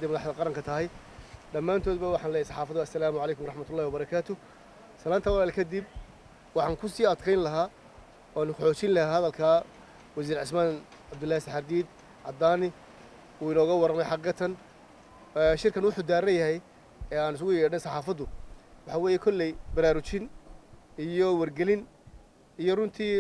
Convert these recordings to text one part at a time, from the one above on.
xukuumadda madaxda qaranka tahay dhammaantoodba waxaan leeyahay saxaafadu assalaamu calaykum waraxmatullahi wabarakaatu salaanta walaal kadib waxaan ku sii adkayn lahaa oo xoojin lahaa hadalka wasiir cismaan cabdullaahi saxardiid caddaani uu inooga warramay xaqiiqatan shirkan wuxuu daaran yahay ee aan isugu yeedhnay saxaafaddu waxa weeye kolley baraarujin iyo wargelin iyo runtii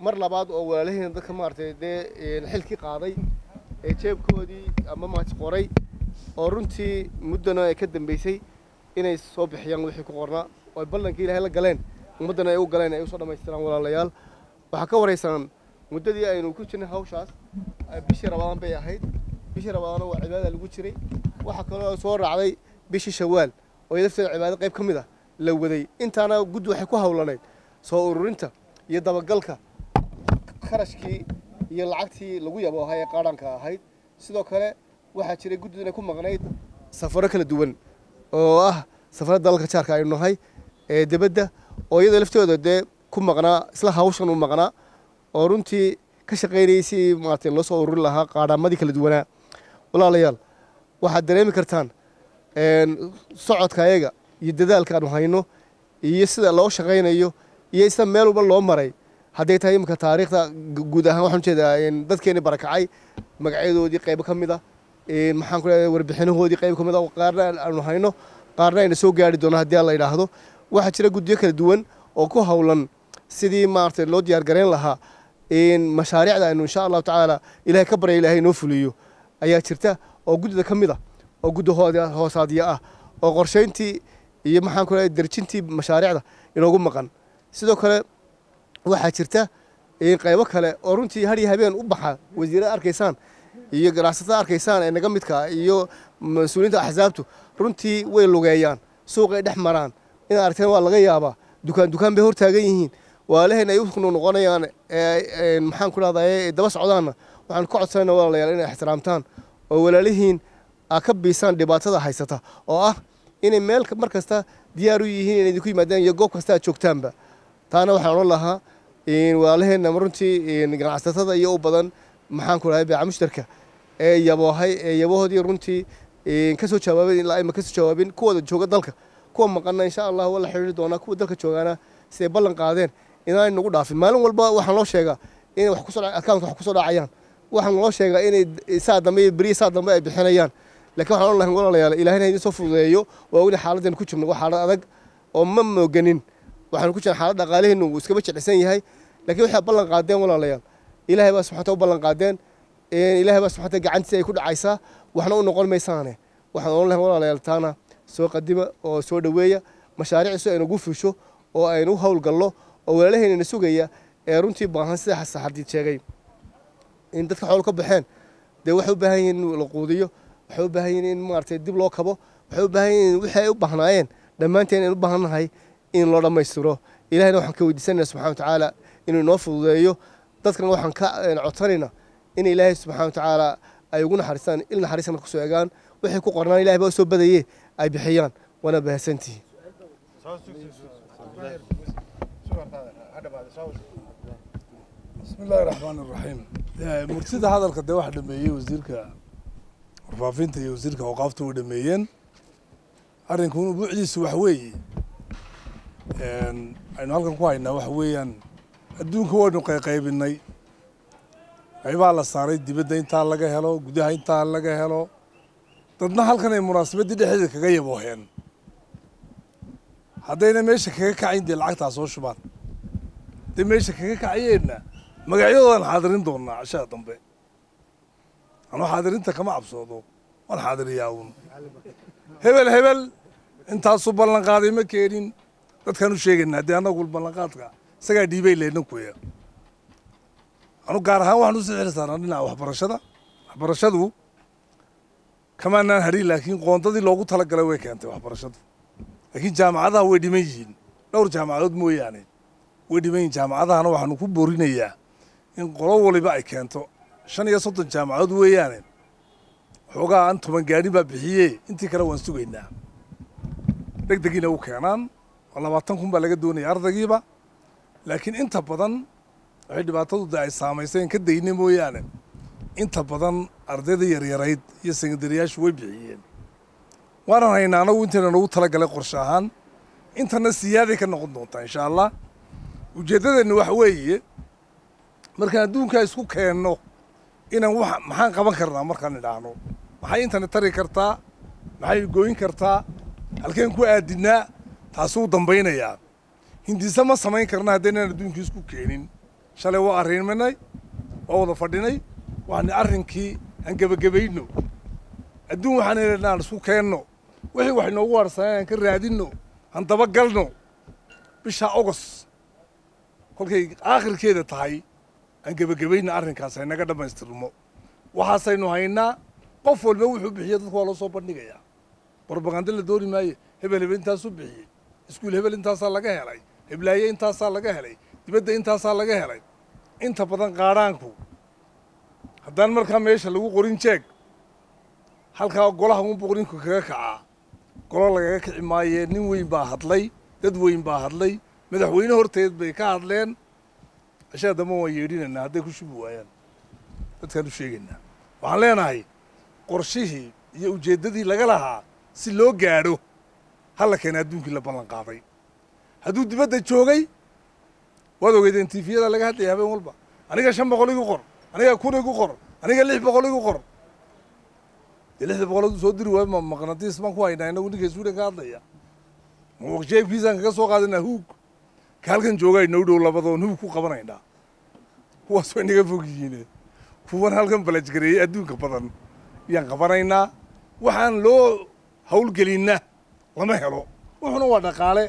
mar labaad oo walaalaheen dadka maartay dee xilkii qaaday ee jeebkoodii ama maartay qoray oo runtii muddana ay ka dambeysay inay soo bixiyaan wixii ku qornaa oo ballankii ilaahay la galeen ummaddana ay u galeen ay u soo dhammaystiraan walaalayaal waxaa ka waraysan muddadii aynu ku jirnay hawshaas bishii Ramadaan bay ahayd bishii Ramadaan waa cibaada lagu jiray waxa kaloo soo raacday bishii Shawaal oo iyada cibaado qayb ka mid ah la waday intaana gud waxay ku hawlaneyd soo ururinta iyo dabagalka kharashkii iyo lacagtii lagu yabo hay qaranka ahayd sidoo kale waxa jiray guddiina ku maqnayd safaro kala duwan oo ah safarada dalka jaarka ay nahay ee dibadda oo iyada laftooda dee ku maqnaa isla hawshan u maqnaa oo runtii ka shaqeynayay maartay loo soo ururin lahaa qaadhamadii kala duwanaa walaalayaal waxaad dareemi kartaan socodka ayaga iyo dadaalka aanu hayno iyo sida loo shaqeynayo iyo isla meel walba loo maray hadday tahay imika taariikhda guud ahaan waxaan jeedaa dadkeena barakacay magacyadoodii qayb ka mid ah maxaan ku leeyahay warbixinahoodii qayb ka mid ah qaarna aanu hayno qaarna ayna soo gaari doona haddii la yiraahdo waxa jira guddiyo kala duwan oo ku hawlan sidii maartay loo diyaar gareyn lahaa mashaariicda aynu insha Allah taala ilaahay ka baray ilaahay noo fuliyo ayaa jirta oo guddida ka mid ah oo guddahooda hoosaadiya ah oo qorsheyntii iyo maxaan ku leeyahay darjintii mashaariicda inoogu maqan sidoo kale waxaa jirta qaybo kale oo runtii har iyo habeen u baxa wasiirada arkaysaan iyo ganacsatada arkaysaan ee naga midka iyo mas'uuliyiinta axsaabtu runtii way lugeeyaan suuqay dhex maraan in aragteen waa laga yaabaa dukaan bay hor taagan yihiin walaalaheyn ay u noqonayaan maxaan ku leedahay daba socdaana waxaan ku codsanaynaa walaalayaal inay ixtiraamtaan oo walaalihiin ka biisaan dhibaatada haysata oo ah inay meel markasta diyaar u yihiin inay idinku yimaadaan iyo goob kasta aad joogtaanba taana waxaan odhan lahaa walaalaheena runtii ganacsatada iyo u badan maxaan ku leeyahay beeca mushtarka ee yabohoodii runtii ka soo jawaabay ilaa ay ma ka soo jawaabin kuwada jooga dalka kuwa maqana insha Allah wala xiriir doona kuwa dalka joogana si ballan qaadeen inay nagu dhaafin maalin walba waxaan loo sheegaa in wax ku soo account wax ku soo dhacayaan waxaan loo sheegaa in saadamay bari saadamay ay bixinayaan laakiin waxaan Allah walaalayaal ilaahayna idin soo fududeeyo waa wali xaaladdan ku jirno xaalad adag oo ma mooganin waxaan ku jirnaa xaalad dhaqaaleenu iska bajicsan yahay laakiin waxa ballan qaadeen walaalayaal ilaahay baa subxaanahu ballan qaadeen ilaahay baa subxaanahu gacantiisa ay ku dhacaysaa waxna u noqon maysaane waxaan oran lahaa walaalayaal taana soo qadima oo soo dhaweeya mashaariicdu aynu ugu fusho oo aynu hawlgallo oo walaalaheena sugaya ee runtii baahan sida saxardiid sheegay in dadka xoolo ka baxeen de waxay u baahan yihiin la quudiyo waxay u baahan yihiin in maartay dib loo kabo waxay u baahan yihiin wixii ay u baahnaayeen dhammaanteen in u baahanahay in loo dhameystiro ilaahayna waxaan ka weydiisanaynaa subxaanahu wa tacaala inuu noo fududeeyo dadkana waxaan ka codsanaynaa in ilaahay subxaanahu wa tacaala ay ugu naxariistaan il naxariisana ku soo eegaan wixii ku qornaan ilaahay baa soo badayay ay bixiyaan wana baahsantihiin بسم الله الرحمن الرحيم مرتدى هذا القدام واحد دمية وزيرك رفافين تي وزيرك وقافته ودميين أرين كونوا بعدي سوحوي أنا هالكم كواينا وحويا الدون كوانا قيب الناي عيب على الصاري دي بدأ إنت على جهلو جدها إنت على جهلو ضدنا هالكنا المناسبة دي حاجة كجاية بوهين هذا ماشي كعين دي العقد عصور شبان دي ماشي كعيننا magacyadoodan xaadirin doonaa cashaa dambe anoo xaadirinta kama cabsoodo waan xaadiriyaawun hebel intaasuu ballan qaaday ma keenin dadkaan u sheegaynaa haddii annagu ballanqaadka isagaa dhiibay leedna kuya anu gaar ahaan waxaan u sii xilsaarnaa dhinaca waxbarashadu kamaanaan harin laakiin qoondadii loogu talagalay way keentay waxbarashadu laakiin jaamacadaha way dhiman yihiin dhowr jaamacadood mooyaane way dhiman yihiin jaamacadahana waxaanu ku boorinayaa in qolo waliba ay keento 35 jaamacadood weeyaane xogaa aan 10 gaari baa bixiyay intii kale waan sugaynaa degdegina u keenaan 20,000 baa laga doonaya ardaygiiba laakiin inta badan waxay dhibaatadu ay saameysay ka daynay mooyaane inta badan ardayda yaryarayd iyo secondaryyaashu way bixiyeen waanan haynaa anagu intayna nagu talagalay qorshe ahaan intana siyaaday ka noqon doontaa insha allah ujeeddadeenna waxa weeye markaan adduunkaa isku keenno inaan maxaan qaban karnaa markaan idhaahno maxay intani tari kartaa maxay gooyin kartaa halkeen ku aadinnaa taasuu dambaynayaa hindise ma samayn karna haddaynaan adduunkii isku keenin shalay waa arriminay waa wada fadhinay waxaani arrinkii aan gebagabayno adduun waxaan idhahnaa aan isku keenno wixii wax inoogu harsaneen aan ka raadinno aan dabagalno bisha ogos kolkay aakhirkeeda tahay aan gebagabayna arrinkaas haynaga dhammaystirmo waxaasaynu haynaa qof walba wuxuu bixiya dadku waa loo soo bandhigayaa barbaqando la dooni maayo hebel intaasuu bixiyey iskuul hebel intaasaa laga helay heblaaye intaasaa laga helay dibadda intaasaa laga helay inta badan qaadhaanku haddaan markaa meesha lagu qorin jeeg halkaa golaha unbu qorinku kaga kacaa golo lagaga kici maayee nin weyn baa hadlay dad weyn baa hadlay madaxweyne horteed bay ka hadleen ashyaa dambe waan yeedhinaynaa hadday ku shubi waayaan dadkaan u sheegaynaa waxaan leenahay qorshihii iyo ujeeddadii laga lahaa si loo gaadho halla keena adduunkii la ballan qaaday hadduu dibadda joogay waad ogeydeen tiifiyada laga hadlaya habeen walba aniga 500 igu qor aniga 1000 igu qor aniga 600 igu qor dee 600 soo diri waay maqnatiis baan ku haynaa inagu ninkay Suudaan ka hadlaya jeebkiisaan kaga soo qaadanaa huug kaalkan joogay noo dhow labadoon huug ku qabanaynaa kuwaas way naga fog yihiin kuwan halkan balajgareeyay adduunka badan yaan qabanaynaa waxaan loo hawlgelinna lama helo wuxuuna waa dhaqaale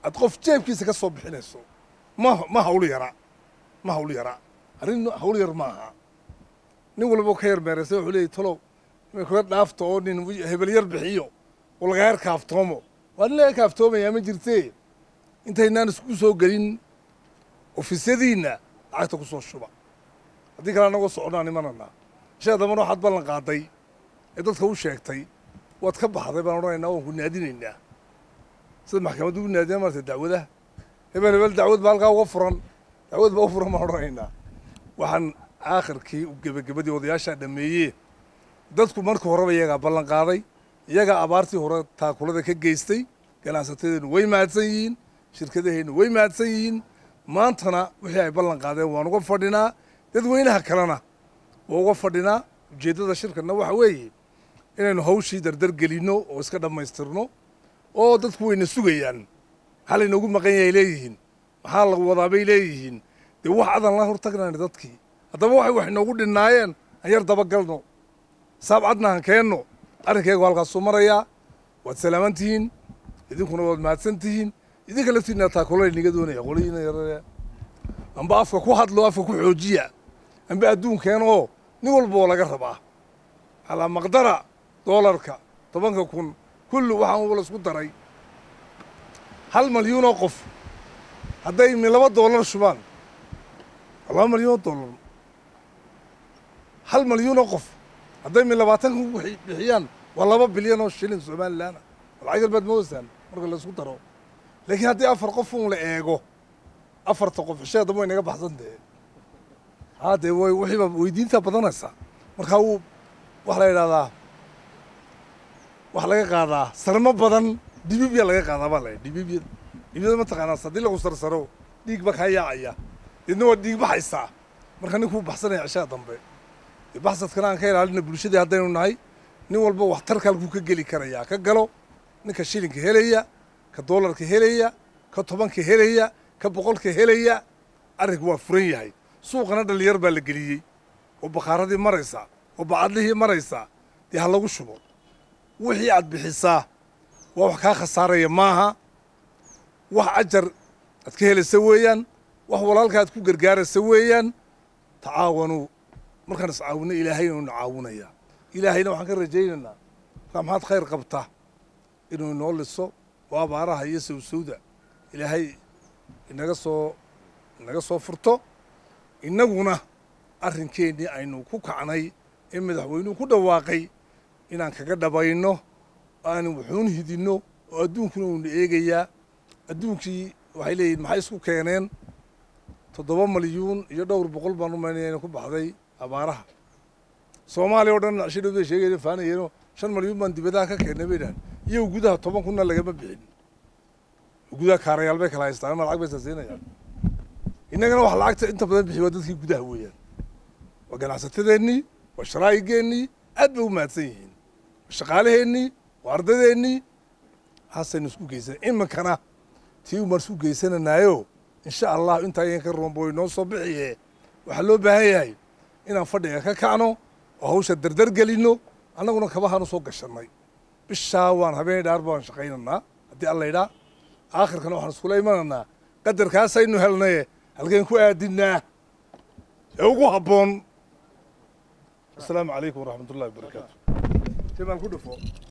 ad qof jeebkiisa ka soo bixinayso ma hawl yara arrin hawl yar maaha nin walba ka yar meereysay wuxuu leeyahay talow inay kaga dhaafto oo nin hebel yar bixiyo oo laga yar kaaftoomo waa nin laga kaaftoomayaa ma jirtee intaynaan isku soo gelin ofisyadiinna lacagta ku soo shuba haddii kale anagoo soconaan imananaa shee dambana waxaad ballan qaaday ee dadka u sheegtay waad ka baxday baan odhanaynaa waan ku naadinaynaa sida maxkamaddu u naadina marta dacwadaha hebel dacwad baa halkaa uga furan dacwad baa u furan baan odhanaynaa waxaan aakhirkii gebagabadii odayaashaa dhameeyee dadku markii horeba iyagaa ballan qaaday iyagaa abaartii hore taakulada ka geystay ganacsatadeennu way mahadsan yihiin shirkadaheennu way mahadsan yihiin maantana wixii ay ballan qaadeen waan uga fadhinaa dadweynaha kalena waa uga fadhinaa ujeeddada shirkanna waxa weeye inaynu hawshii dardar gelinno oo iska dhammaystirno oo dadku wayna sugayaan maxaa laynoogu maqan yahay leeyihiin maxaa lagu wadaa bay leeyihiin dee wax adan la hortagnayna dadkii haddaba waxay wax inoogu dhinnaayeen aan yar dabagalno saabcadna han keenno arrinkaygu halkaasuu marayaa waad salaaman tihiin idinkuna waad mahadsan tihiin idinka laftiinna taakulay niga doonaya qolihiina yarare amba afka ku hadlo afka ku xoojiya amba adduunkeenoo nin walba oo laga rabaa calaa maqdara doolarka 10,000 kullu waxaan wala isku daray 1 malyan oo qof hadday $2 shubaan $2 malyan 1 malyan oo qof hadday 20 ku bixiyaan waa 2 bilyan oo shilin Soomaaliland lacag galbeed moosaan marka la isku daro laakiin haddii 4 qof uun la eego 4 qof shaqada way naga baxsantay haddii way wixii weydiinta badanaysa marka uu wax la yiraahdaa wax laga qaadaa sarmo badan dibibya laga qaadaa baa la dibibya ma taqaanaa sadii lagu sarsaro dhiig ba ka yaacaya idna waa dhiig baxaysa marka ninku baxsanaya ashyaa dambe baxsadkana aan ka ilaalina bulshada haddaynu nahay nin walba wax tarkalku ka geli karaya ka galo ninka shilinka helaya ka doolarka helaya ka 10ka helaya ka 100ka helaya arinku waa furan yahay suuqana dhalinyar baa la geliyey oo bakaaradii maraysa oo bacadlihii maraysa dee ha lagu shubo wixii aad bixisaa waa wax kaa khasaaraya maaha wax ajar aad ka helaysa weeyaan wax walaalka aad ku gargaaraysa weeyaan tacaawanuu markaan iscaawino ilaahayna uu caawinaya ilaahayna waxaan ka rajaynaynaa maxaad khayr qabta inuu inoo liso oo abaaraha iyo sawsawda ilaahay inaga soo furto innaguna arrinkeennii aynu ku kacnay ee madaxweynuhu ku dhawaaqay inaan kaga dhabayno aan wuxuun hidinno oo adduunkuna uuna eegayaa adduunkii waxay leeyihin maxay isku keeneen 7 malyan iyo dhowr boqol baan u maynaya inay ku baxday abaaraha Soomaaliya oo dhan shidoo bay sheegayeen faanayeen 5 malyan baan dibadaha ka keenay bay dhahan iyo gudaha 10 kunna lagama bixin gudaha kaarayaal bay kala haystaan lacag bay siinayaan innagana wax lacagta inta badan bixi waa dadkii gudaha weeyaan waa ganacsatadeenii waa sharaa'igeennii aad bay u mahadsan yihiin shaqaalaheennii waa ardadeennii hasan isku geysan iminkana tii umar isku geysananaayo insha allah inta ayaan ka roonbooy noo soo bixiye waxaa loo baahan yahay inaan fadhiga ka kacno oo hawsha dardar gelino annaguna kabahaanu soo gashanay bishaa waan habeen dhaar baan shaqaynaynaa haddii alla idhaa aakhirkana waxaan iskula imanaynaa qadarkaasaynu helnaye halkeen ku aadinaa ee ugu habboon asalaamu calaykum waraxmatullahi wabarakaatu jamaal ku dhufo